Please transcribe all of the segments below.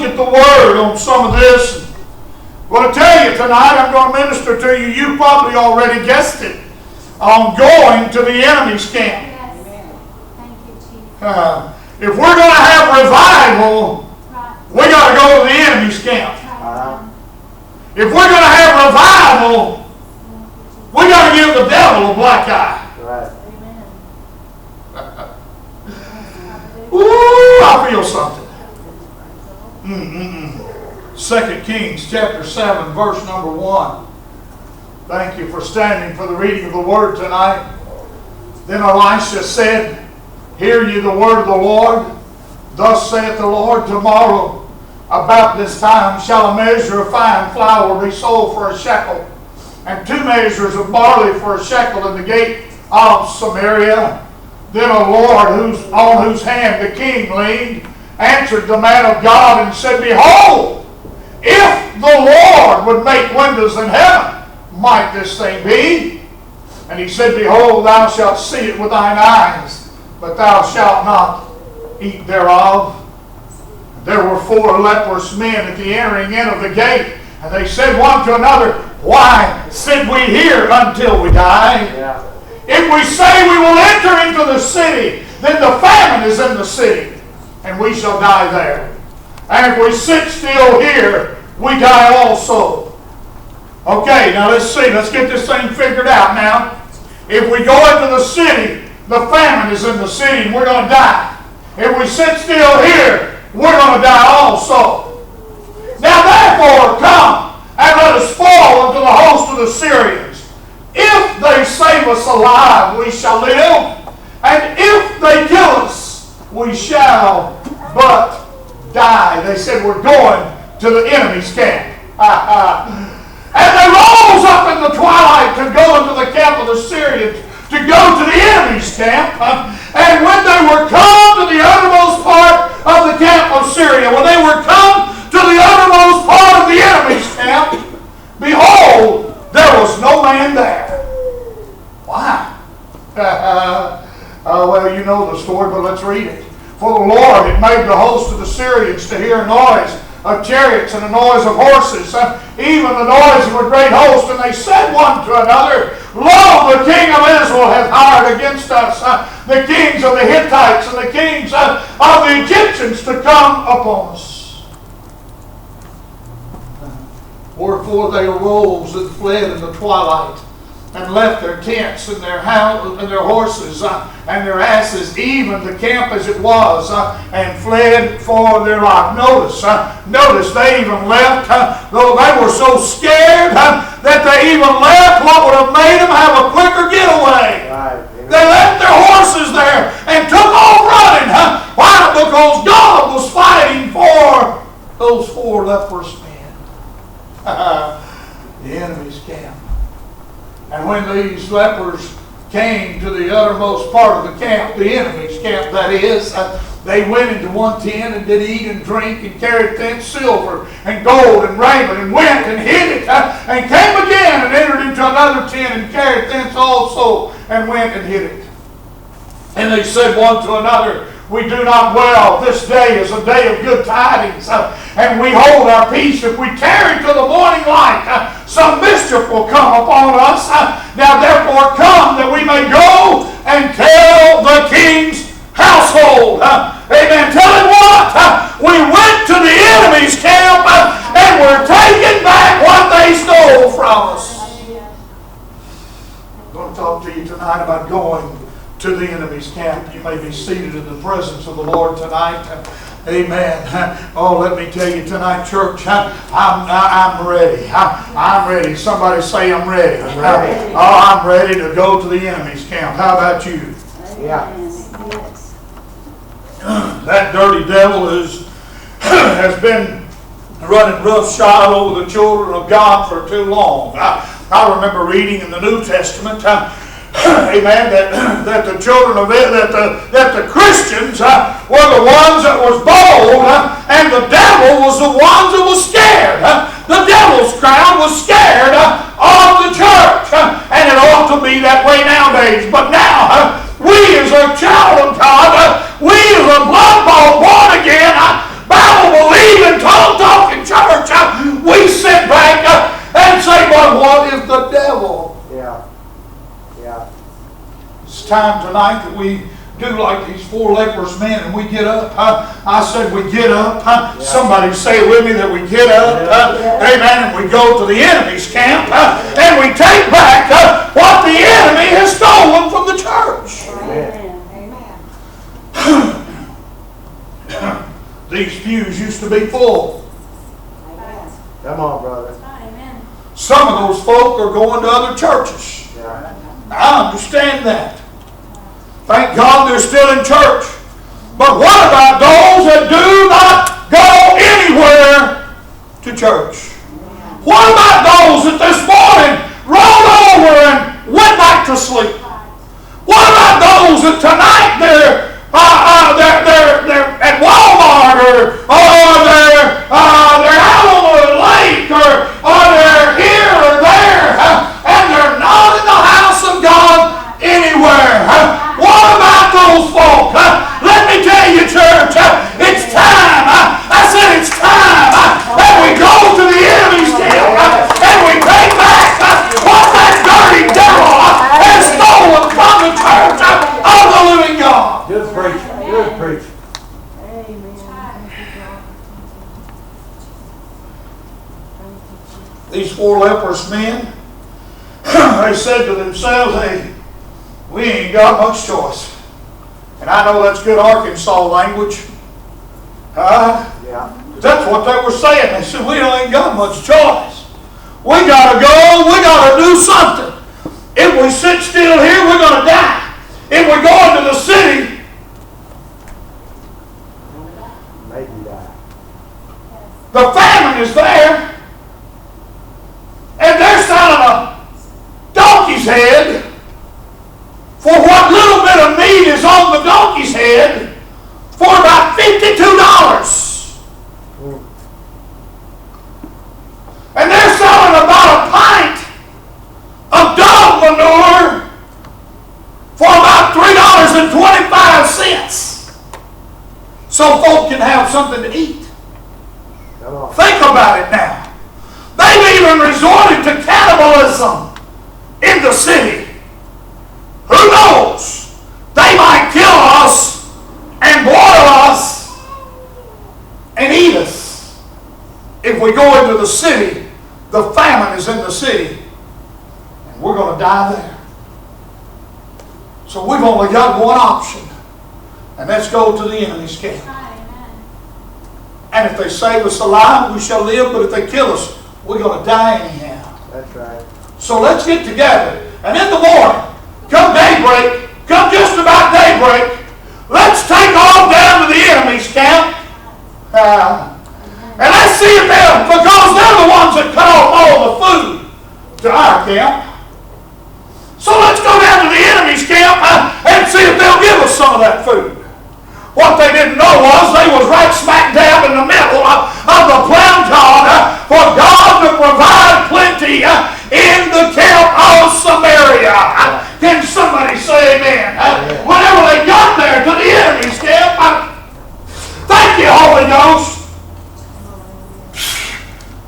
at the Word on some of this. I'm going to tell you tonight, I'm going to minister to you. You probably already guessed it. On going to the enemy's camp. Yes. Thank you, Jesus. If we're going to have revival, we got to go to the enemy's camp. If we're going to have revival, we got to give the devil a black eye. Right. Ooh, I feel something. 2 Kings chapter 7, verse number 1. Thank you for standing for the reading of the Word tonight. Then Elisha said, Hear ye the word of the Lord. Thus saith the Lord, Tomorrow about this time shall a measure of fine flour be sold for a shekel, and 2 measures of barley for a shekel in the gate of Samaria. Then a Lord on whose hand the king leaned answered the man of God and said, Behold, if the Lord would make windows in heaven, might this thing be? And he said, Behold, thou shalt see it with thine eyes, but thou shalt not eat thereof. There were 4 leprous men at the entering in of the gate, and they said one to another, Why sit we here until we die? Yeah. If we say we will enter into the city, then the famine is in the city, and we shall die there. And if we sit still here, we die also. Okay, now let's see. Let's get this thing figured out now. If we go into the city, the famine is in the city, and we're going to die. If we sit still here, we're going to die also. Now therefore, come and let us fall into the host of the Syrians. If they save us alive, we shall live. And if they kill us, we shall but die. They said, we're going to the enemy's camp. And they rose up in the twilight to go into the camp of the Syrians, to go to the enemy's camp. And when they were come to the uttermost part of the camp of Syria, when they were come to the uttermost part of the enemy's camp, behold, there was no man there. Why? Well, you know the story, but let's read it. For the Lord had made the host of the Syrians to hear a noise of chariots and a noise of horses, even the noise of a great host. And they said one to another, Lo, the king of Israel hath hired against us the kings of the Hittites and the kings of the Egyptians to come upon us. Wherefore they arose and fled in the twilight, and left their tents and their horses and their asses, even the camp as it was, and fled for their life. Notice they even left, though they were so scared that they even left what would have made them have a quicker getaway. Right. They left their horses there and took off running. Why? Because God was fighting for those 4 leprous men. The enemy's camp. And when these lepers came to the uttermost part of the camp, the enemy's camp that is, they went into one tent and did eat and drink and carried thence silver and gold and raiment and went and hid it and came again and entered into another tent and carried thence also and went and hid it. And they said one to another, We do not well. This day is a day of good tidings, and we hold our peace. If we tarry till the morning light, some mischief will come upon us. Now therefore come, that we may go and tell the king's household. Amen. Tell him what? We went to the enemy's camp, and we're taking back what they stole from us. I'm going to talk to you tonight about going to the enemy's camp. You may be seated in the presence of the Lord tonight. Amen. Oh, let me tell you tonight, church, I'm ready. I'm ready. Somebody say, I'm ready. I'm ready. I'm ready to go to the enemy's camp. How about you? Yeah. That dirty devil has been running roughshod over the children of God for too long. I remember reading in the New Testament, amen, that the children of it, that the Christians were the ones that was bold, and the devil was the ones that was scared. The devil's crowd was scared of the church, and it ought to be that way nowadays. But now, we as a child of God, we as a blood-bought, born-again, Bible-believing, it's time tonight that we do like these 4 leprous men and we get up. I said we get up. Somebody say it with me that we get up. Amen. And we go to the enemy's camp and we take back what the enemy has stolen from the church. Amen. These pews used to be full. Come on, brother. Some of those folk are going to other churches. I understand that. Thank God they're still in church. But what about those that do not go anywhere to church? What about those that this morning rolled over and went back to sleep? What about those that tonight they're at Walmart or they're out on the lake or they're here or there and they're not in the house of God anywhere? What about those folk? Let me tell you, church, it's time. I said it's time that we go to the enemy's camp and we take back what that dirty devil has stolen from the church of the living God. Good preaching. Good preaching. These 4 leprous men, they said to themselves, hey, we ain't got much choice. And I know that's good Arkansas language. Yeah. That's what they were saying. They said, we ain't got much choice. We got to go. We got to do something. If we sit still here, we're going to die. If we go into the city, Maybe die. the famine is there. And they're selling a donkey's head for what little bit of meat is on the donkey's head for about $52. And they're selling about a pint of dog manure for about $3.25. So folk can have something to eat. Come on. Think about it now. They've even resorted to cannibalism in the city. Who knows? They might kill us and boil us and eat us. If we go into the city, the famine is in the city, and we're going to die there. So we've only got one option, and that's go to the enemy's camp. And if they save us alive, we shall live, but if they kill us, we're going to die anyhow. That's right. So let's get together, and in the morning, come daybreak, come just about daybreak, let's take off down to the enemy's camp. And let's see if they'll, because they're the ones that cut off all the food to our camp. So let's go down to the enemy's camp and see if they'll give us some of that food. What they didn't know was they was right smack dab in the middle of the plan God for God to provide plenty in the camp of Samaria. Can somebody say amen? Whenever they got there to the enemy's camp, thank you, Holy Ghost.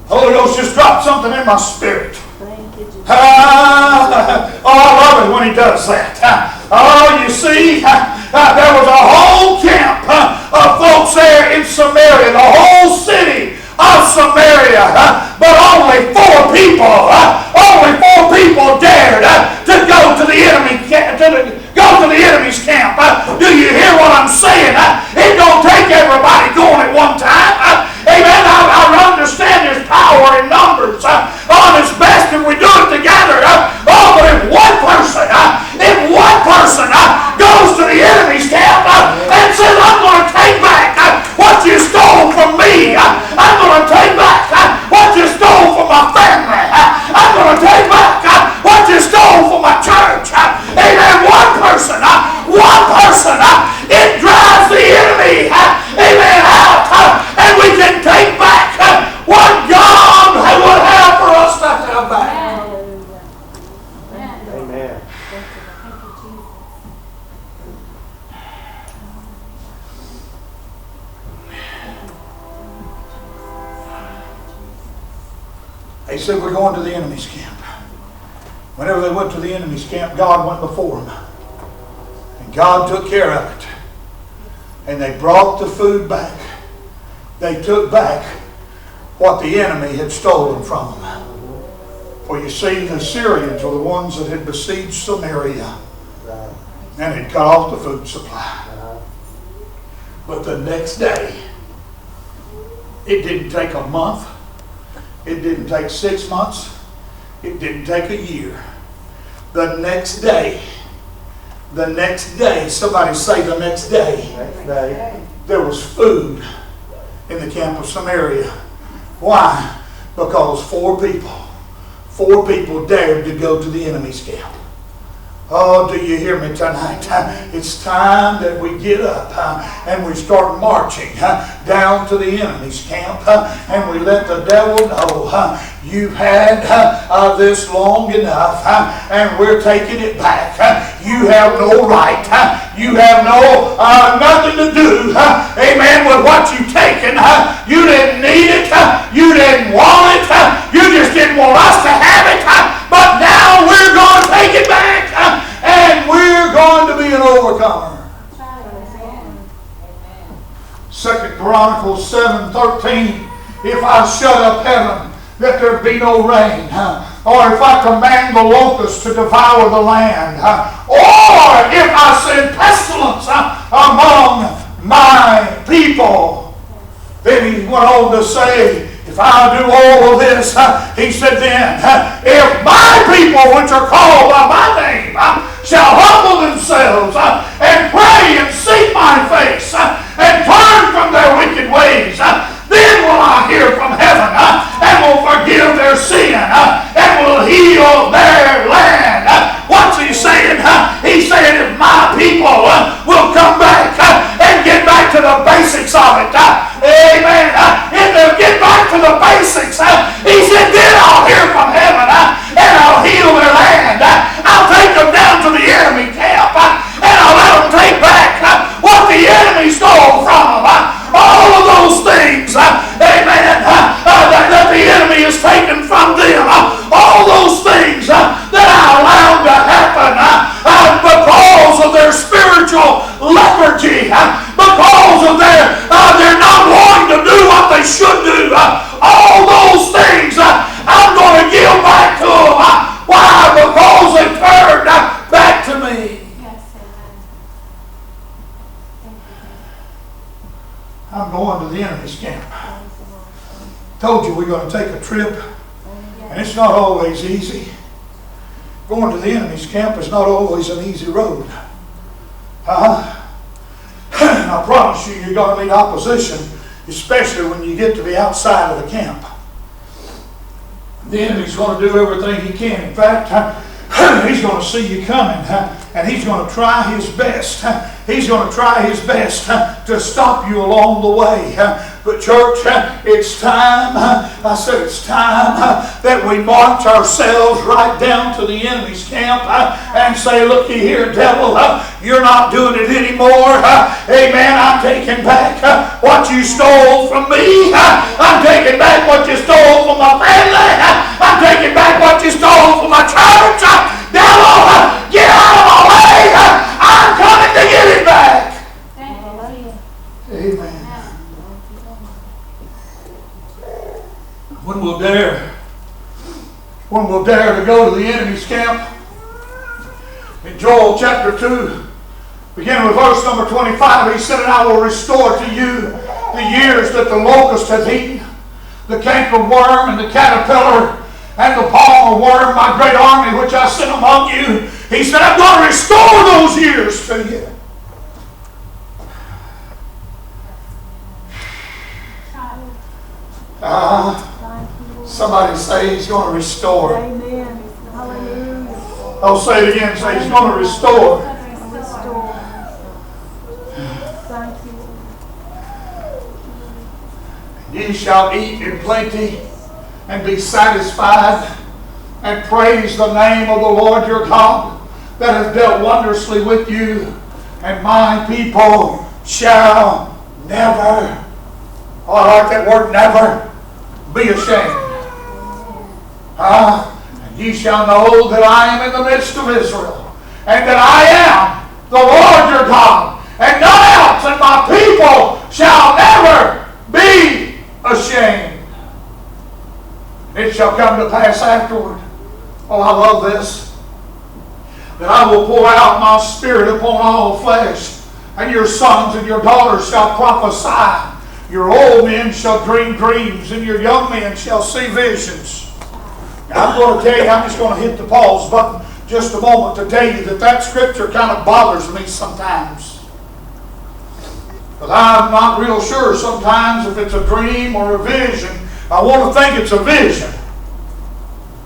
Holy Ghost just dropped something in my spirit. Oh, I love it when he does that. Oh, you see, there was a whole camp of folks there in Samaria, the whole city of Samaria, but only 4 people dared to go to the enemy camp, go to the enemy's camp. Do you hear what I'm saying? It don't take everybody going at one time. Amen. I understand there's power in numbers. It's best if we do it together. But if one person goes to the enemy's camp and says, I'm going to take back what you stole from me. I'm going to take back what you stole from my family. I'm going to take back what you stole from my church. Amen. One person, it drives the enemy, amen, out. And we can take back what God would have for us to have back. Amen. They said, we're going to the enemy's camp. Whenever they went to the enemy's camp, God went before them. God took care of it. And they brought the food back. They took back what the enemy had stolen from them. For you see, the Syrians were the ones that had besieged Samaria and had cut off the food supply. But the next day, it didn't take a month. It didn't take 6 months. It didn't take a year. The next day, somebody say the next day, there was food in the camp of Samaria. Why? Because four people dared to go to the enemy's camp. Oh, do you hear me tonight? It's time that we get up and we start marching down to the enemy's camp and we let the devil know you've had this long enough and we're taking it back. You have no right. You have nothing to do, amen, with what you've taken. You didn't need it. You didn't want it. You just didn't want us to have it. But now we're going to take it back. And we're going to be an overcomer. 2 Chronicles 7:13. If I shut up heaven, that there be no rain, or if I command the locusts to devour the land, or if I send pestilence among my people. Then he went on to say, if I do all of this, he said then, if my people which are called by my name shall humble themselves and pray and seek my face and turn from their wicked ways, then will I hear from heaven and will forgive their sin and will heal their land. What's he saying? He's saying if my people will come back and get back to the basics of it, amen, if they'll get back to the basics, he said then I'll hear from heaven and I'll heal their land. I'll take them down to the enemy camp and I'll let them take back what the enemy stole from them. All of those things, amen, that the enemy has taken from them, all those things that I allowed to happen because of their spiritual lethargy, because of they're not wanting to do what they should do, all those things I'm going to give back to them. Why? Because they turned back to me. I'm going to the enemy's camp. Told you we're going to take a trip, and it's not always easy. Going to the enemy's camp is not always an easy road. And I promise you, you're going to meet opposition, especially when you get to the outside of the camp. The enemy's going to do everything he can. In fact, he's going to see you coming, and he's going to try his best. He's going to try his best to stop you along the way. But church, it's time, I said it's time that we march ourselves right down to the enemy's camp and say, looky here, devil, you're not doing it anymore. Amen. I'm taking back what you stole from me. I'm taking back what you stole from my family. I'm taking back what you stole from my church. Devil, get out of my way. I'm coming to get it back. Amen. When we'll dare to go to the enemy's camp. In Joel chapter 2, beginning with verse number 25, he said, and I will restore to you the years that the locust hath eaten, the canker worm and the caterpillar and the palmer worm, my great army which I sent among you. He said, I'm going to restore those years to you. Somebody say he's going to restore. Amen. Hallelujah. I'll say it again. Say he's going to restore. Restore. Thank you. Ye shall eat in plenty and be satisfied and praise the name of the Lord your God that has dealt wondrously with you, and my people shall never, I like that word, never, be ashamed. And ye shall know that I am in the midst of Israel, and that I am the Lord your God, and none else, and my people shall never be ashamed. It shall come to pass afterward. Oh, I love this. That I will pour out my Spirit upon all flesh, and your sons and your daughters shall prophesy. Your old men shall dream dreams, and your young men shall see visions. Now, I'm going to tell you, I'm just going to hit the pause button just a moment to tell you that scripture kind of bothers me sometimes. But I'm not real sure sometimes if it's a dream or a vision. I want to think it's a vision.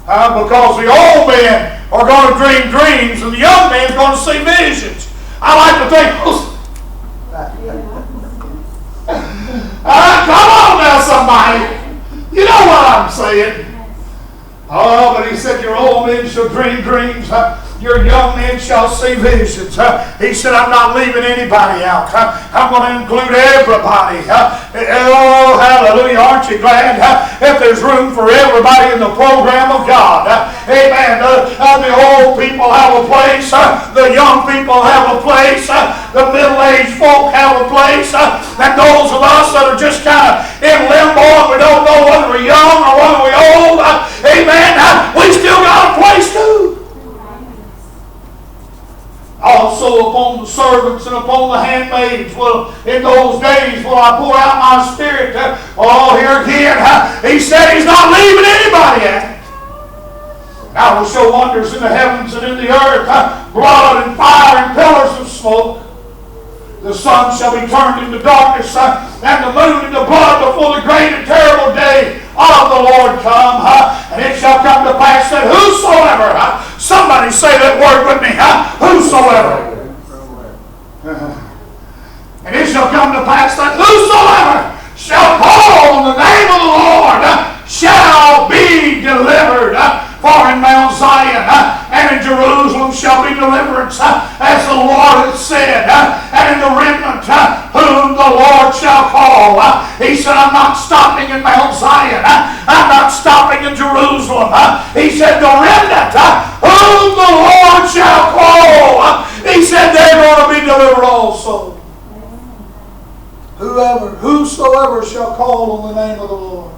Because the old men are going to dream dreams and the young men are going to see visions. I like to think, come on now somebody. You know what I'm saying. Oh, but he said, your old men shall dream dreams. Your young men shall see visions. He said, I'm not leaving anybody out. I'm going to include everybody. Oh, hallelujah. Aren't you glad if there's room for everybody in the program of God? Amen. The old people have a place. The young people have a place. The middle-aged folk have a place. And those of us that are just kind of in limbo and we don't know whether we're young or whether we're old, amen, we still got a place too. Also upon the servants and upon the handmaids in those days will I pour out my Spirit. Oh, here again, he said he's not leaving anybody out. I will show wonders in the heavens and in the earth, blood and fire and pillars of smoke. The sun shall be turned into darkness and the moon into blood before the great and terrible day of the Lord come. And it shall come to pass that whosoever, somebody say that word with me, whosoever. And it shall come to pass that whosoever shall call on the name of the Lord shall be delivered. For in Mount Zion and in Jerusalem shall be deliverance, as the Lord has said, and in the remnant whom the Lord shall call. He said, I'm not stopping in Mount Zion. I'm not stopping in Jerusalem. He said, the remnant whom the Lord shall call. He said, they're going to be delivered also. Whosoever shall call on the name of the Lord.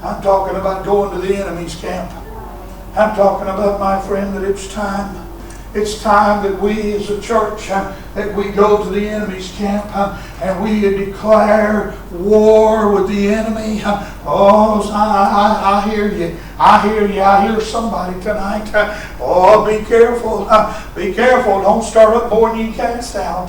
I'm talking about going to the enemy's camp. I'm talking about, my friend, that it's time. It's time that we as a church, that we go to the enemy's camp and we declare war with the enemy. Oh, I hear you. I hear you. I hear somebody tonight. Oh, be careful. Be careful. Don't stir up more than you cast out.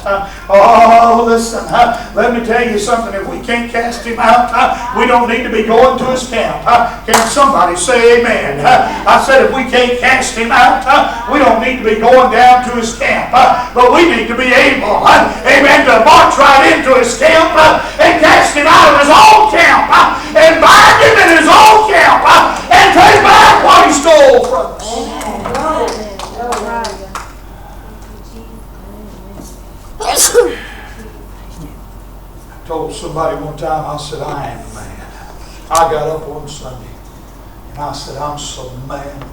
Oh, listen. Let me tell you something. If we can't cast him out, we don't need to be going to his camp. Can somebody say amen? I said if we can't cast him out, we don't need to be going down to his camp. But we need to be able, amen, to march right into his camp and cast him out of his own camp and bind him in his own camp and take back what he stole from us. I told somebody one time, I said, I am mad. I got up one Sunday and I said, I'm so mad,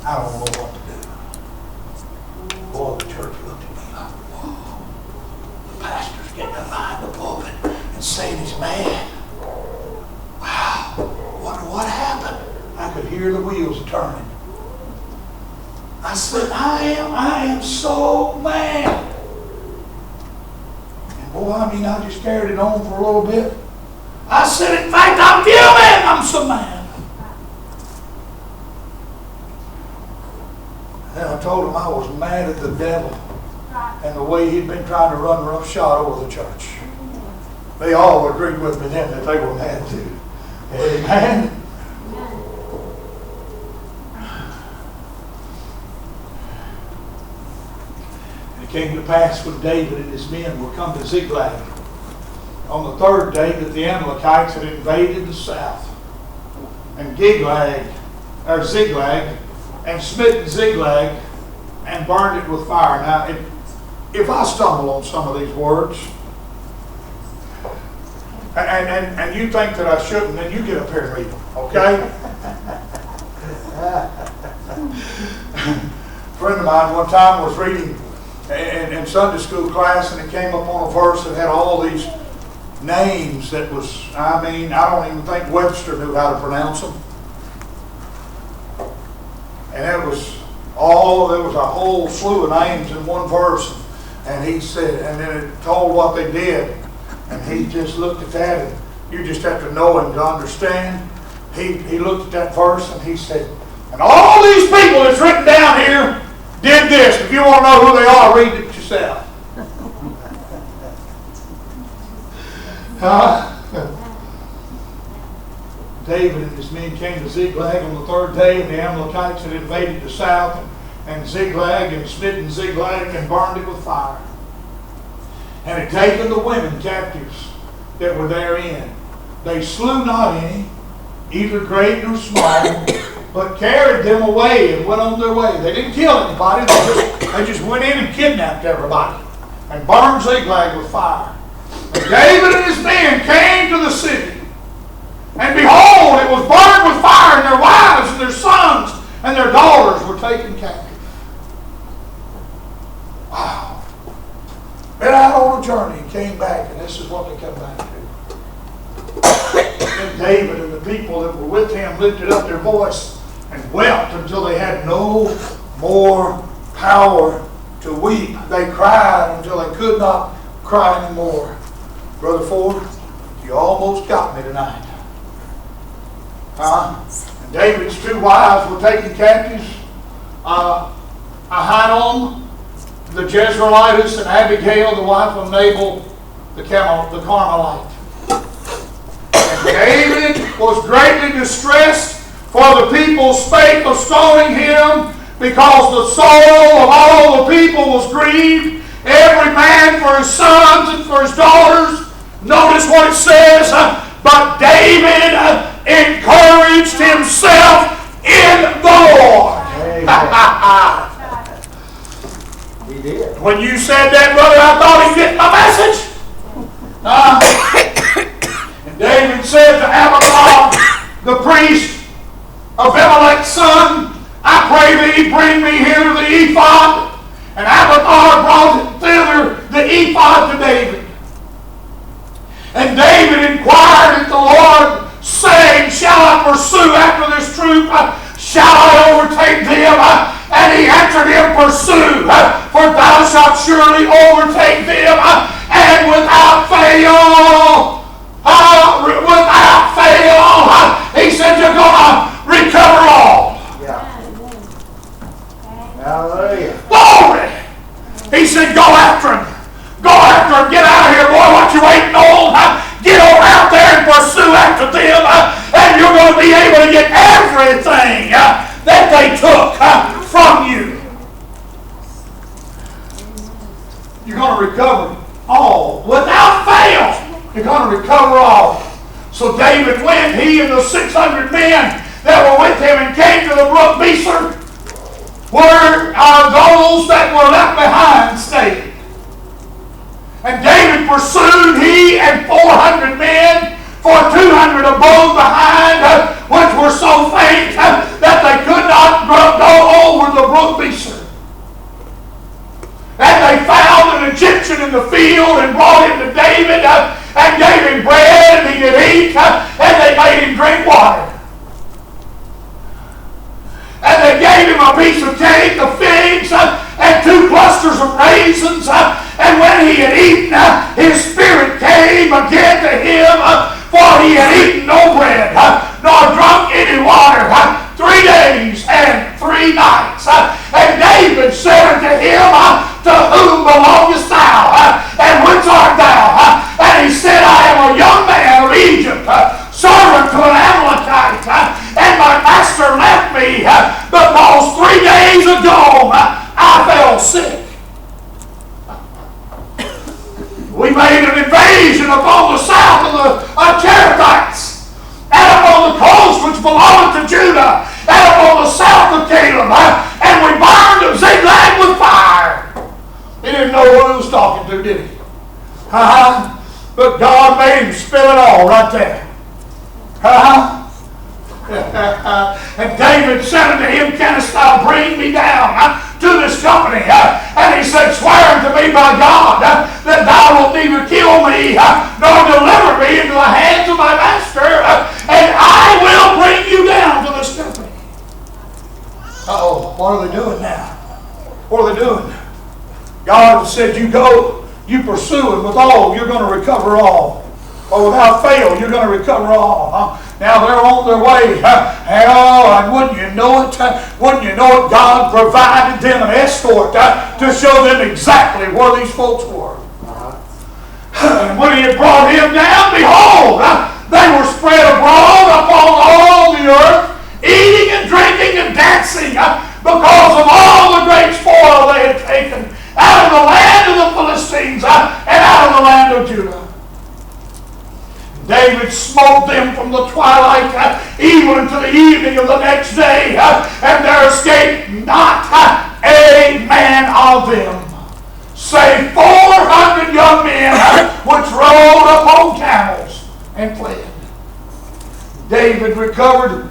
I don't know what to do. Boy, the church looked at me like, whoa. The pastor's getting up behind the pulpit and saying he's mad. Wow, wonder what happened. I could hear the wheels turning. I said, I am so mad. And boy, I just carried it on for a little bit. I said, in fact, I'm fuming. I'm so mad. And I told him I was mad at the devil and the way he'd been trying to run roughshod over the church. They all agreed with me then that they were mad too. Amen. And it came to pass when David and his men were come to Ziklag on the third day that the Amalekites had invaded the south and Ziklag and smitten Ziklag and burned it with fire. Now, if I stumble on some of these words, and you think that I shouldn't, then you get up here and read them, okay? friend of mine one time was reading in Sunday school class, and it came up on a verse that had all these names that was, I don't even think Webster knew how to pronounce them. And there was a whole slew of names in one verse. And he said, and then it told what they did. And he just looked at that, and you just have to know him to understand. He looked at that verse and he said, and all these people that's written down here did this. If you want to know who they are, read it yourself. David and his men came to Ziklag on the third day, and the Amalekites had invaded the south and Ziklag, and smitten Ziklag and burned it with fire, and had taken the women captives that were therein. They slew not any, either great nor small, but carried them away and went on their way. They didn't kill anybody. They just went in and kidnapped everybody and burned Ziklag with fire. And David and his men came to the city, and behold, it was burned with fire, and their wives and their sons and their daughters were taken captive. Wow. Been out on a journey and came back, and this is what they come back to. And David and the people that were with him lifted up their voice and wept until they had no more power to weep. They cried until they could not cry anymore. Brother Ford, you almost got me tonight. And David's two wives were taken captives. Ahinoam, the Jezreelitess, and Abigail, the wife of Nabal, the Carmelite. And David was greatly distressed, for the people spake of stoning him, because the soul of all the people was grieved, every man for his sons and for his daughters. Notice what it says, but David encouraged himself in the Lord. He did. When you said that, brother, I thought he'd get my message. And David said to Abiathar, the priest of Abimelech's son, I pray thee, bring me here the ephod. And Abiathar brought thither the ephod to David. And David inquired at the Lord, saying, shall I pursue after this troop? Shall I overtake them? And he answered him, pursue, for thou shalt surely overtake them, and without fail, he said, you're going to recover all. Yeah. Hallelujah. Glory! He said, go after him. Go after him. Get out of here, boy. What you waiting on? Get over out there and pursue after them, and you're going to be able to get everything that they took from you. You're going to recover all. Without fail, you're going to recover all. So David went, he and the 600 men that were with him, and came to the brook Besor, where those that were left behind stayed. And David pursued, he and 400 men, for 200 abode behind, which were so faint that they could not go over the brook Besor. And they found an Egyptian in the field and brought him to David, and gave him bread, and he did eat, and they made him drink water. And they gave him a piece of cake, of figs, and 2 clusters of raisins. And when he had eaten, his spirit came again to him, for he had eaten no bread, nor drunk any water, 3 days and 3 nights. And David said unto him, to whom belongest thou? And whence art thou? And he said, I am a young man of Egypt, servant to an Amalekite, and my master left me, because 3 days ago I fell sick. We made an invasion upon the south of the Cherethites, and upon the coast which belonged to Judah, and upon the south of Caleb, and we burned Ziklag with fire. He didn't know who he was talking to, did he? But God made him spill it all right there. And David said unto him, canst thou bring me down to this company. And he said, swear unto me by God that thou wilt neither kill me nor deliver me into the hands of my master, and I will bring you down to this company. Uh-oh, what are they doing now? What are they doing? God said, you go, you pursue, and with all, you're going to recover all. Or without fail, you're going to recover all. Now they're on their way. And wouldn't you know it? God provided them an escort to show them exactly where these folks were. And when he had brought him down, behold, they were spread abroad upon all the earth, eating and drinking and dancing because of all the great spoil they had taken out of the land of the Philistines and out of the land of Judah. David smote them from the twilight even unto the evening of the next day, and there escaped not a man of them, save 400 young men which rode upon camels and fled. David recovered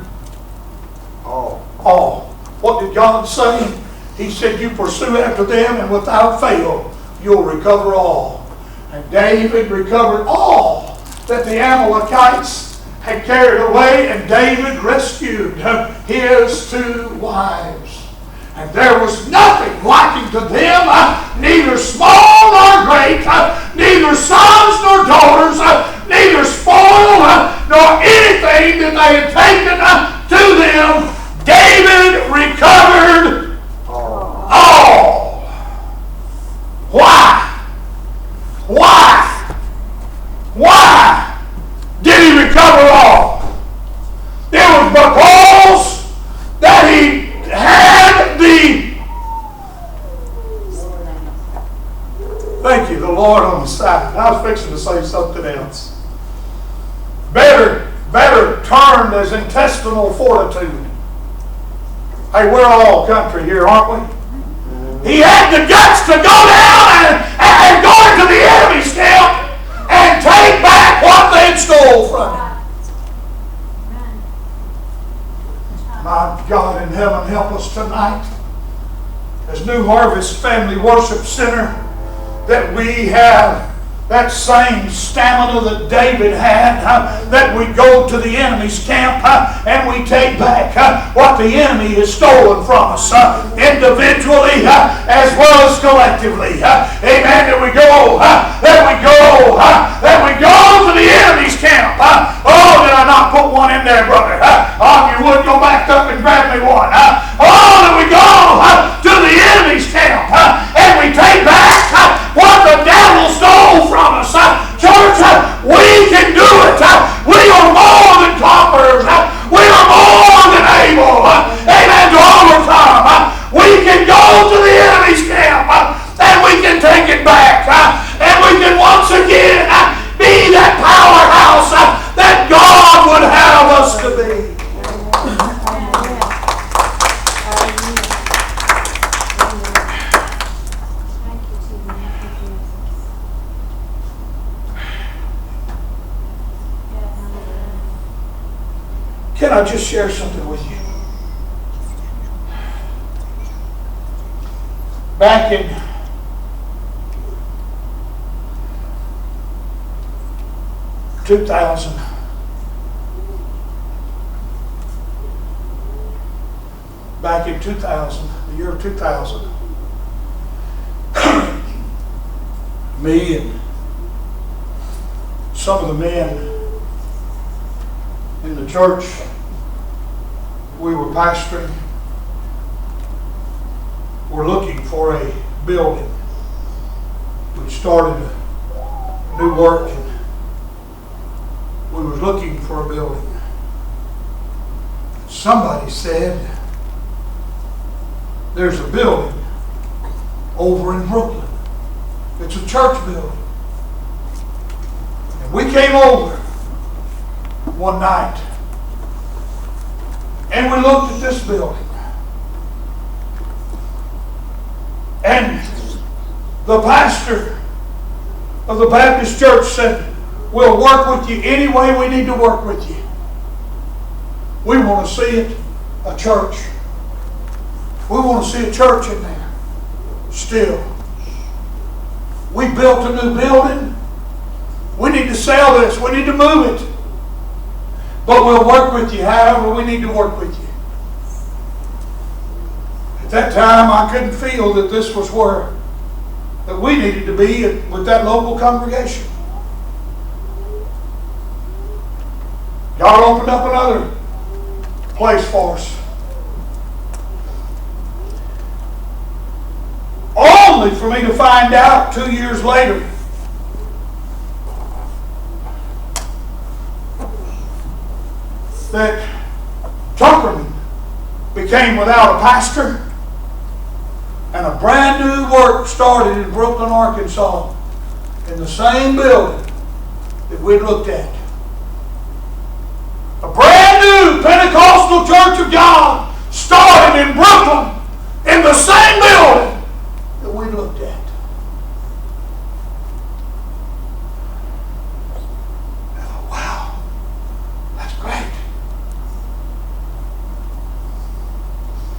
all. What did God say? He said, you pursue after them, and without fail, you'll recover all. And David recovered all that the Amalekites had carried away, and David rescued his 2 wives. And there was nothing lacking to them, neither small nor great, neither sons nor daughters, neither spoil nor anything that they had taken to them. David recovered all. Why? Why did he recover all? It was because that he had thank you, the Lord on the side. I was fixing to say something else. Better termed as intestinal fortitude. Hey, we're all country here, aren't we? He had the guts to go down and go into the enemy's camp and take back what they had stole from him. My God in heaven, help us tonight as New Harvest Family Worship Center that we have that same stamina that David had, that we go to the enemy's camp and we take back what the enemy has stolen from us, individually as well as collectively. Amen. That we go to the enemy's camp. Oh, did I not put one in there, brother? Oh, you would go back up and grab me one. Oh, that we go to the enemy's camp and we take back what the devil stole from us. Church, we can do it. We are more than conquerors. We are more than able, amen, to overcome. We can go to the enemy's camp and we can take it back. And we can once again be that powerhouse that God would have us to be. Can I just share something with you? Back in the year of 2000, me and some of the men in the church we were pastoring were looking for a building. We started a new work and we were looking for a building. Somebody said, there's a building over in Brooklyn. It's a church building. And we came over one night and we looked at this building. And the pastor of the Baptist church said, we'll work with you any way we need to work with you. We want to see it a church. We want to see a church in there. Still. We built a new building. We need to sell this. We need to move it. But we'll work with you however we need to work with you. At that time, I couldn't feel that this was where that we needed to be with that local congregation. God opened up another place for us. Only for me to find out 2 years later that Tuckerman became without a pastor, and a brand new work started in Brooklyn, Arkansas, in the same building that we'd looked at. A brand new Pentecostal Church of God started in Brooklyn in the same building that we looked at. I thought, wow, that's great.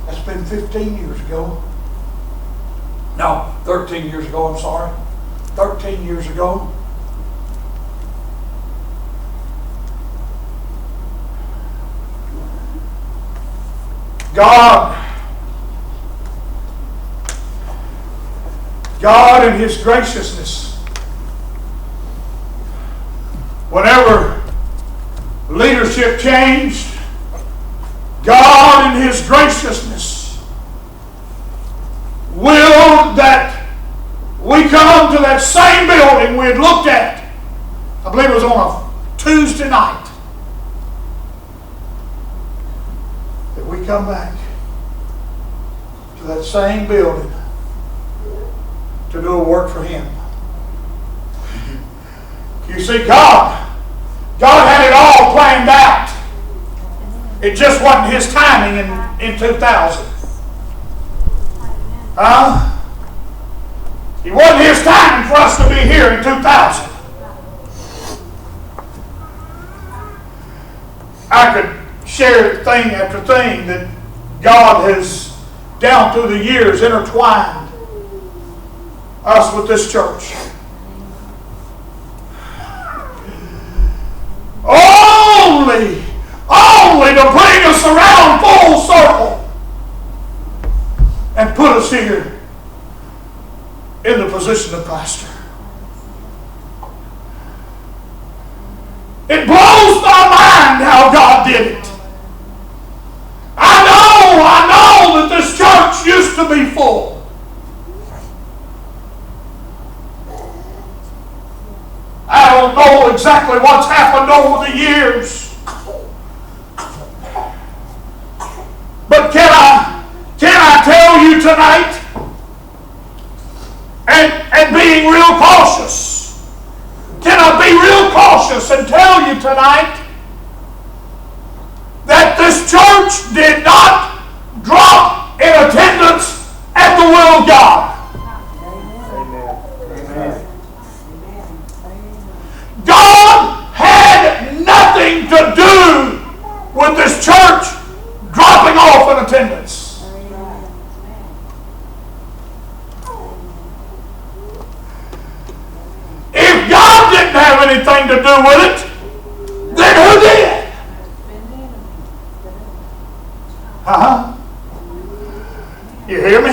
That's been 15 years ago. No, 13 years ago, I'm sorry. 13 years ago. God in His graciousness, whenever leadership changed, God in His graciousness willed that we come to that same building we had looked at. I believe it was on a Tuesday night. That we come back to that same building to do a work for Him. You see, God had it all planned out. It just wasn't His timing in 2000. It wasn't His timing for us to be here in 2000. I could share thing after thing that God has, down through the years, intertwined us with this church. Only to bring us around full circle and put us here in the position of pastor. It blows my mind how God did it. I know that this church used to be full. I don't know exactly what's happened over the years. But can I tell you tonight, and being real cautious, can I be real cautious and tell you tonight that this church did not drop in attendance at the will of God? God had nothing to do with this church dropping off in attendance. If God didn't have anything to do with it, then who did? You hear me?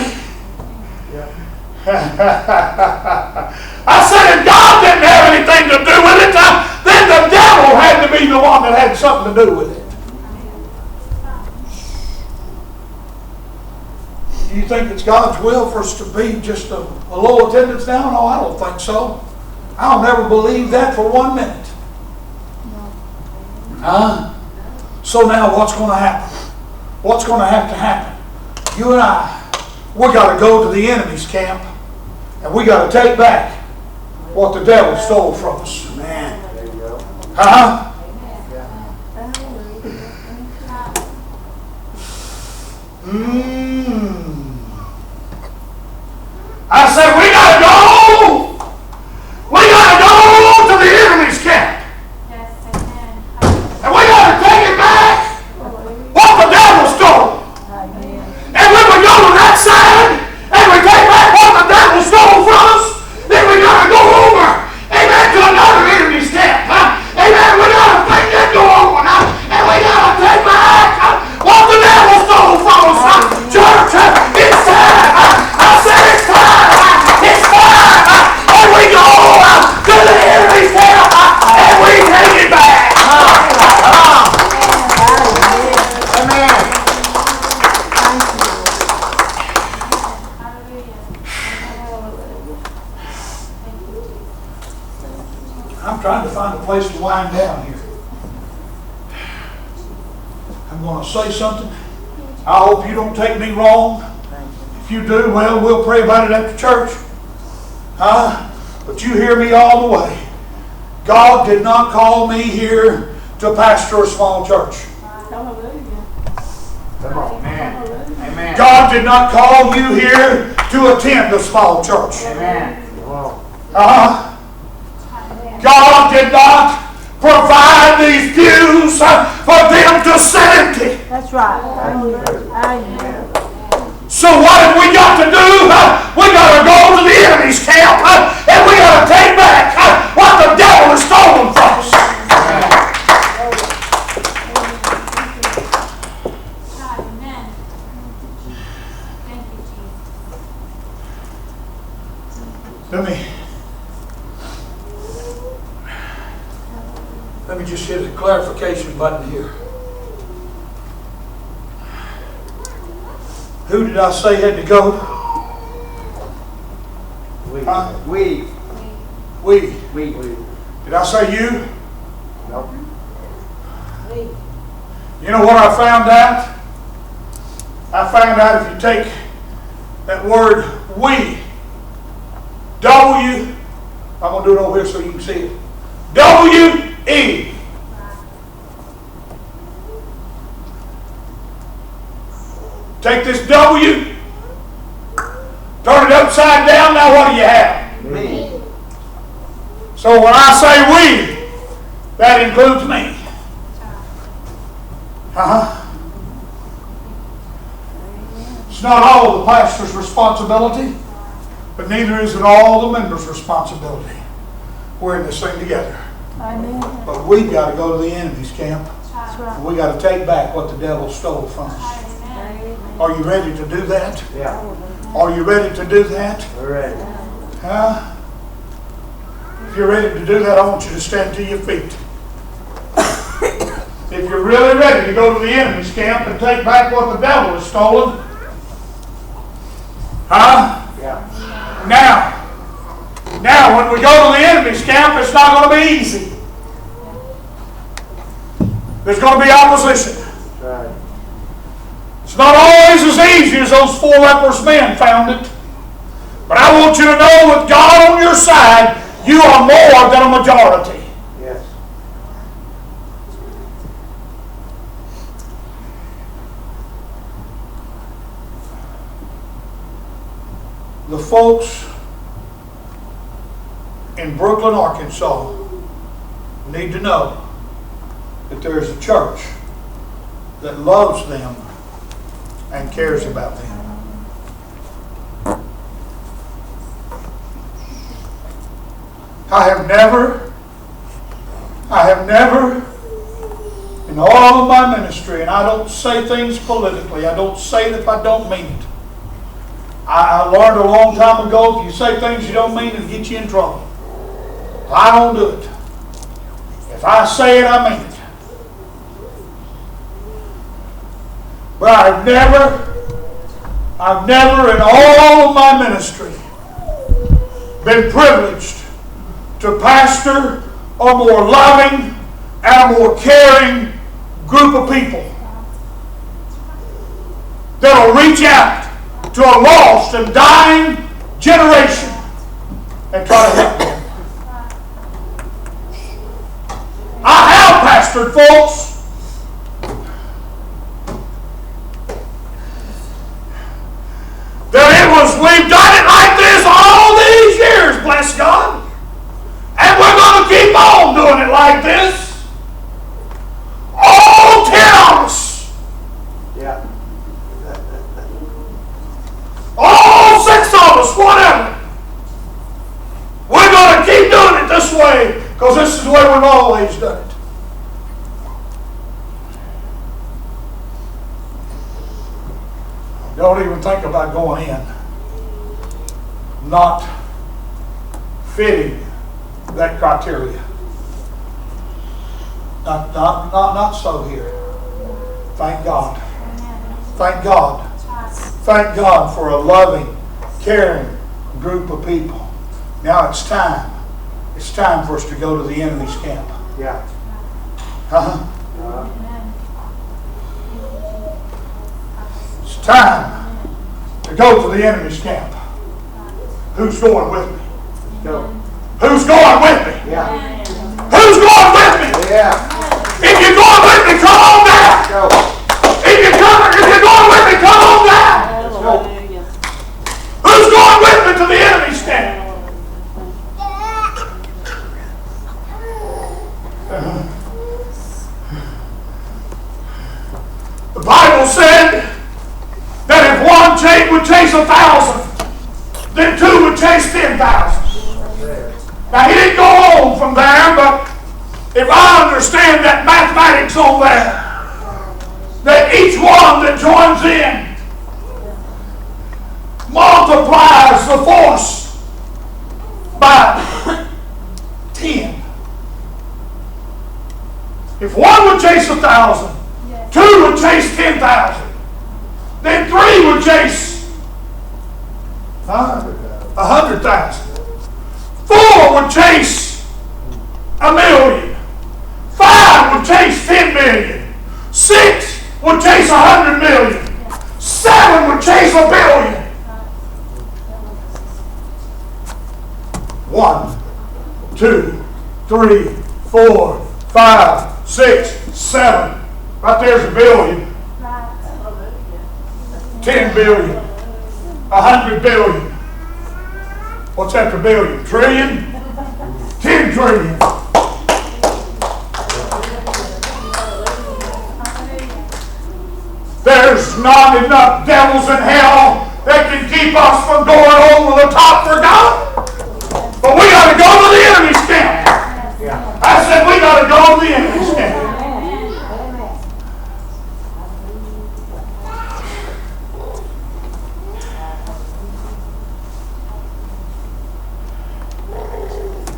I said, if God didn't have anything to do with it, then the devil had to be the one that had something to do with it. Do you think it's God's will for us to be just a low attendance now? No, I don't think so. I'll never believe that for 1 minute. So now what's going to happen? What's going to have to happen? You and I, we got to go to the enemy's camp, and we got to take back what the devil stole from us. Man, there you go. I said, we got to go to the enemy's camp. Yes, amen. And we got to take it back what the devil stole. And when we go to going to say something. I hope you don't take me wrong. If you do, well, we'll pray about it after church. But you hear me all the way. God did not call me here to pastor a small church. Come on, man. Amen. God did not call you here to attend a small church. Amen. God did not provide these pews for them to sit empty. That's right. Amen. So what have we got to do? We got to go to the enemy's camp and we got to take back what the devil has stolen from us. Amen. Thank you, Jesus. Let me just hit a clarification button here. Who did I say had to go? We. We. Did I say you? Nope. You know what I found out? I found out if you take that word we, W, I'm going to do it over here so you can see it. W-E. Take this W, turn it upside down, now what do you have? Me. So when I say we, that includes me. It's not all the pastor's responsibility, but neither is it all the members' responsibility. We're in this thing together. Amen. But we've got to go to the enemy's camp. That's right. We got to take back what the devil stole from us. Are you ready to do that? Yeah. Are you ready to do that? We're ready. Huh? If you're ready to do that, I want you to stand to your feet. If you're really ready to go to the enemy's camp and take back what the devil has stolen, Yeah. Now, when we go to the enemy's camp, it's not going to be easy. There's going to be opposition. That's right. It's not always as easy as those 4 leprous men found it. But I want you to know, with God on your side, you are more than a majority. Yes. The folks in Brooklyn, Arkansas need to know that there is a church that loves them and cares about them. I have never, in all of my ministry, and I don't say things politically, I don't say it if I don't mean it. I learned a long time ago, if you say things you don't mean, it'll get you in trouble. I don't do it. If I say it, I mean it. But I've never in all of my ministry been privileged to pastor a more loving and a more caring group of people that will reach out to a lost and dying generation and try to help them. I have pastored folks we've done it like this all these years, bless God. And we're going to keep on doing it like this. All 10 of us. Yeah. All 6 of us, whatever. We're going to keep doing it this way because this is the way we've always done it. Don't even think about going in. Not fitting that criteria. Not so here. Thank God. Thank God. Thank God for a loving, caring group of people. Now it's time. It's time for us to go to the enemy's camp. Yeah. Huh? Time to go to the enemy's camp. Who's going with me? Go. Who's going with me? Yeah. Who's going with me? Yeah. If you're going with me, come on down. Go. If you're going with me, come on down. Let's go. Who's going with me to the enemy's camp? The Bible said that if one would chase 1,000, then 2 would chase 10,000. Now he didn't go on from there, but if I understand that mathematics on there, that each one that joins in multiplies the force by 10. If one would chase 1,000, 2 would chase 10,000, then 3 would chase 100,000. 4 would chase 1,000,000. 5 would chase 10 million. 6 would chase 100 million. 7 would chase 1,000,000,000. 1, 2, 3, 4, 5, 6, 7. Right there's 1,000,000,000. 10 billion. 100 billion. What's after billion? Trillion? 10 trillion. There's not enough devils in hell that can keep us from going over the top for God. But we got to go to the enemy's camp. Yeah. I said we got to go to the enemy's camp.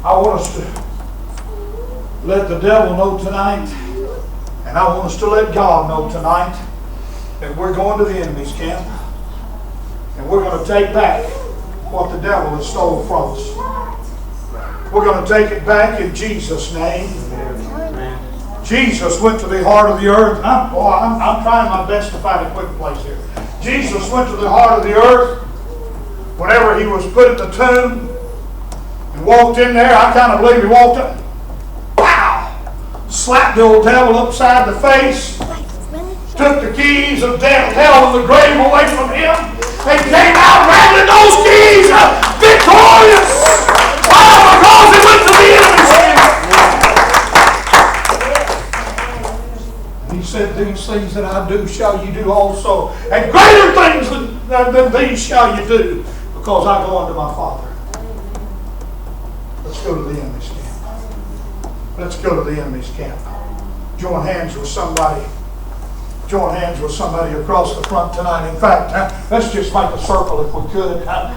I want us to let the devil know tonight, and I want us to let God know tonight, that we're going to the enemy's camp, and we're going to take back what the devil has stole from us. We're going to take it back in Jesus' name. Jesus went to the heart of the earth. I'm trying my best to find a quick place here. Jesus went to the heart of the earth whenever he was put in the tomb and walked in there. I kind of believe he walked up, wow, slapped the old devil upside the face, took the keys of death, hell, and the grave away from him, and came out rattling those keys, victorious. Why? Because he went to the enemy's camp. He said, these things that I do shall you do also, and greater things than these shall you do, because I go unto my Father. Let's go to the enemy's camp. Let's go to the enemy's camp. Join hands with somebody. Join hands with somebody across the front tonight. In fact, let's just make a circle if we could. Amen.